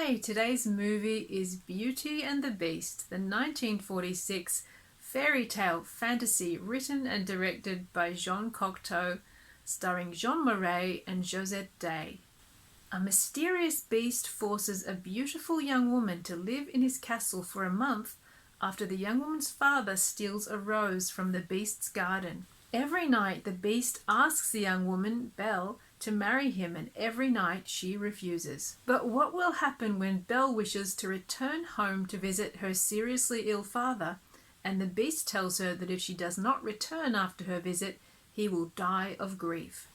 Hey, today's movie is Beauty and the Beast, the 1946 fairy tale fantasy written and directed by Jean Cocteau, starring Jeanne-Marie and Josette. A mysterious beast forces a beautiful young woman to live in his castle for a month after the young woman's father steals a rose from the beast's garden. Every night the beast asks the young woman, Belle, to marry him, and every night she refuses. But what will happen when Belle wishes to return home to visit her seriously ill father, and the beast tells her that if she does not return after her visit, he will die of grief?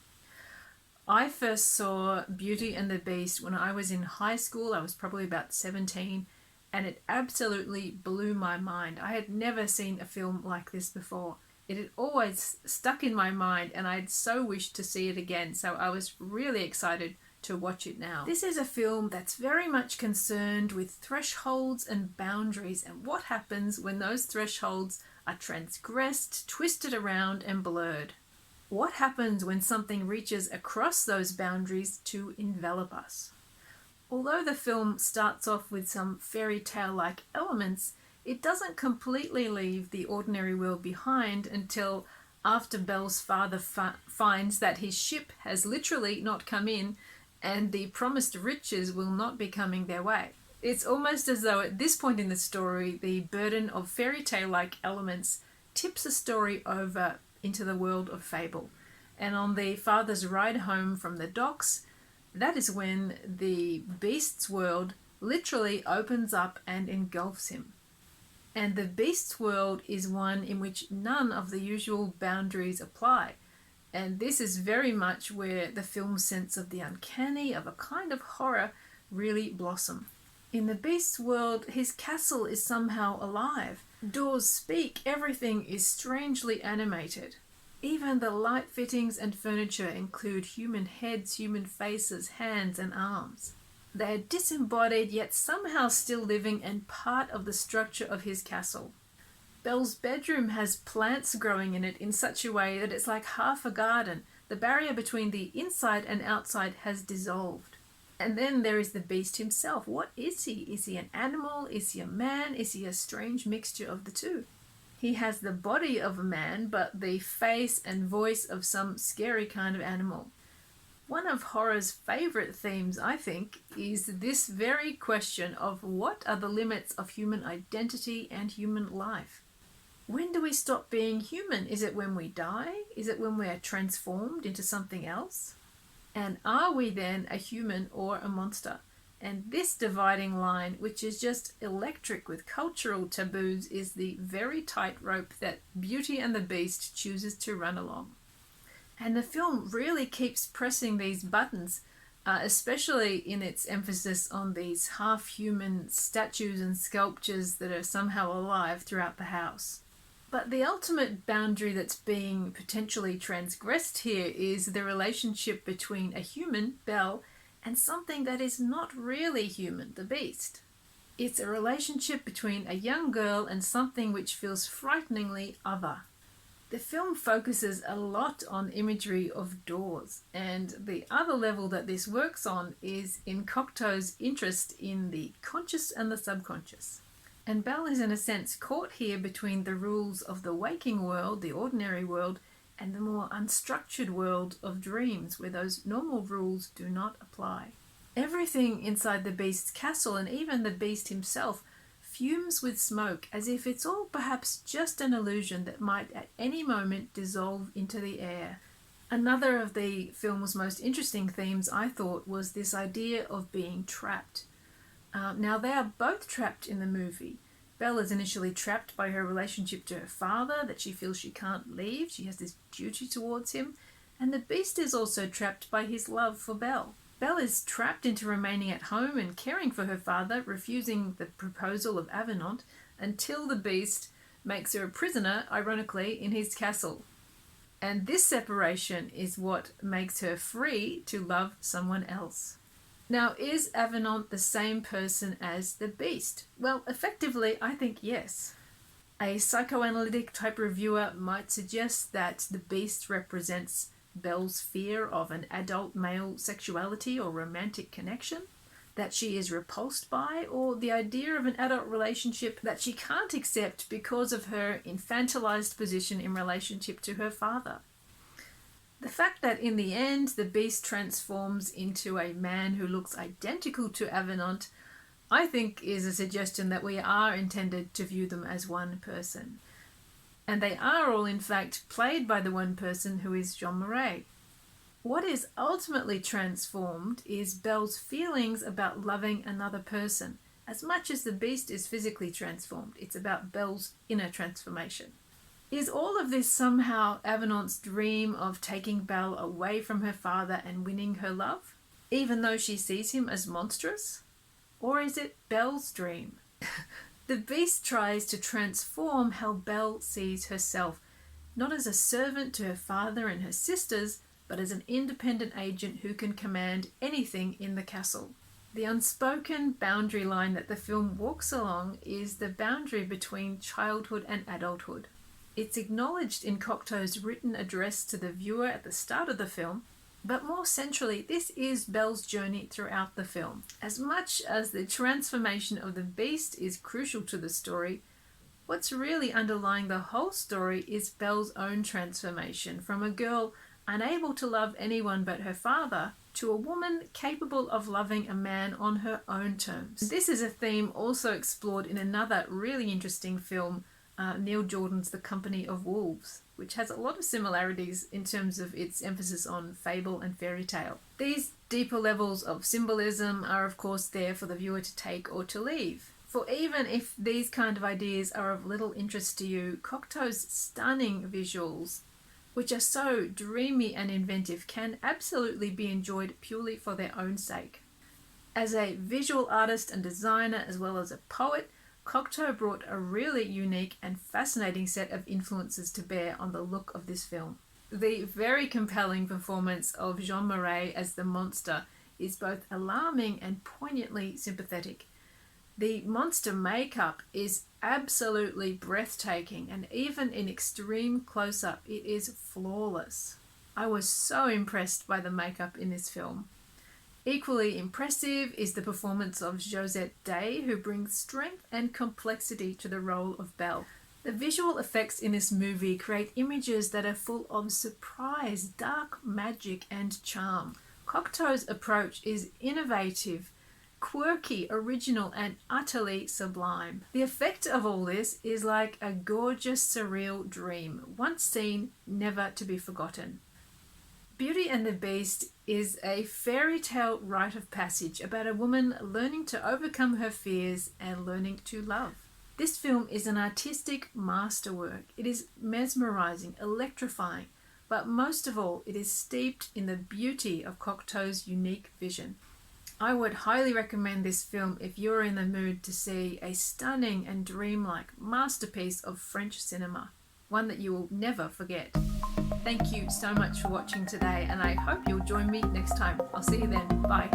I first saw Beauty and the Beast when I was in high school. I was probably about 17, and it absolutely blew my mind. I had never seen a film like this before. It had always stuck in my mind, and I'd so wished to see it again, so I was really excited to watch it now. This is a film that's very much concerned with thresholds and boundaries, and what happens when those thresholds are transgressed, twisted around, and blurred. What happens when something reaches across those boundaries to envelop us? Although the film starts off with some fairy tale-like elements, it doesn't completely leave the ordinary world behind until after Belle's father finds that his ship has literally not come in and the promised riches will not be coming their way. It's almost as though at this point in the story, the burden of fairy tale-like elements tips the story over into the world of fable. And on the father's ride home from the docks, that is when the beast's world literally opens up and engulfs him. And the beast's world is one in which none of the usual boundaries apply. And this is very much where the film's sense of the uncanny, of a kind of horror, really blossom. In the beast's world, his castle is somehow alive. Doors speak, everything is strangely animated. Even the light fittings and furniture include human heads, human faces, hands and arms. They are disembodied, yet somehow still living and part of the structure of his castle. Belle's bedroom has plants growing in it in such a way that it's like half a garden. The barrier between the inside and outside has dissolved. And then there is the beast himself. What is he? Is he an animal? Is he a man? Is he a strange mixture of the two? He has the body of a man, but the face and voice of some scary kind of animal. One of horror's favourite themes, I think, is this very question of what are the limits of human identity and human life? When do we stop being human? Is it when we die? Is it when we are transformed into something else? And are we then a human or a monster? And this dividing line, which is just electric with cultural taboos, is the very tightrope that Beauty and the Beast chooses to run along. And the film really keeps pressing these buttons, especially in its emphasis on these half-human statues and sculptures that are somehow alive throughout the house. But the ultimate boundary that's being potentially transgressed here is the relationship between a human, Belle, and something that is not really human, the beast. It's a relationship between a young girl and something which feels frighteningly other. The film focuses a lot on imagery of doors, and the other level that this works on is in Cocteau's interest in the conscious and the subconscious. And Belle is in a sense caught here between the rules of the waking world, the ordinary world, and the more unstructured world of dreams, where those normal rules do not apply. Everything inside the beast's castle, and even the beast himself, fumes with smoke, as if it's all perhaps just an illusion that might at any moment dissolve into the air. Another of the film's most interesting themes, I thought, was this idea of being trapped. Now, they are both trapped in the movie. Belle is initially trapped by her relationship to her father, that she feels she can't leave. She has this duty towards him. And the beast is also trapped by his love for Belle. Belle is trapped into remaining at home and caring for her father, refusing the proposal of Avenant, until the beast makes her a prisoner, ironically, in his castle. And this separation is what makes her free to love someone else. Now, is Avenant the same person as the beast? Well, effectively, I think yes. A psychoanalytic type reviewer might suggest that the beast represents Belle's fear of an adult male sexuality or romantic connection. that she is repulsed by, or the idea of an adult relationship that she can't accept because of her infantilized position in relationship to her father. The fact that in the end the beast transforms into a man who looks identical to Avenant, I think is a suggestion that we are intended to view them as one person. And they are all in fact played by the one person who is Jeanne-Marie. What is ultimately transformed is Belle's feelings about loving another person. As much as the beast is physically transformed, it's about Belle's inner transformation. Is all of this somehow Avenant's dream of taking Belle away from her father and winning her love, even though she sees him as monstrous? Or is it Belle's dream? The beast tries to transform how Belle sees herself, not as a servant to her father and her sisters, but as an independent agent who can command anything in the castle. The unspoken boundary line that the film walks along is the boundary between childhood and adulthood. It's acknowledged in Cocteau's written address to the viewer at the start of the film, but more centrally, this is Belle's journey throughout the film. As much as the transformation of the beast is crucial to the story, what's really underlying the whole story is Belle's own transformation from a girl unable to love anyone but her father to a woman capable of loving a man on her own terms. This is a theme also explored in another really interesting film, Neil Jordan's The Company of Wolves, which has a lot of similarities in terms of its emphasis on fable and fairy tale. These deeper levels of symbolism are of course there for the viewer to take or to leave. For even if these kind of ideas are of little interest to you, Cocteau's stunning visuals, which are so dreamy and inventive, can absolutely be enjoyed purely for their own sake. As a visual artist and designer as well as a poet, Cocteau brought a really unique and fascinating set of influences to bear on the look of this film. The very compelling performance of Jeanne-Marie as the monster is both alarming and poignantly sympathetic. The monster makeup is absolutely breathtaking, and even in extreme close-up it is flawless. I was so impressed by the makeup in this film. Equally impressive is the performance of Josette, who brings strength and complexity to the role of Belle. The visual effects in this movie create images that are full of surprise, dark magic and charm. Cocteau's approach is innovative, quirky, original and utterly sublime. The effect of all this is like a gorgeous surreal dream, once seen, never to be forgotten. Beauty and the Beast is a fairy tale rite of passage about a woman learning to overcome her fears and learning to love. This film is an artistic masterwork. It is mesmerizing, electrifying, but most of all, it is steeped in the beauty of Cocteau's unique vision. I would highly recommend this film if you're in the mood to see a stunning and dreamlike masterpiece of French cinema, one that you will never forget. Thank you so much for watching today, and I hope you'll join me next time. I'll see you then. Bye.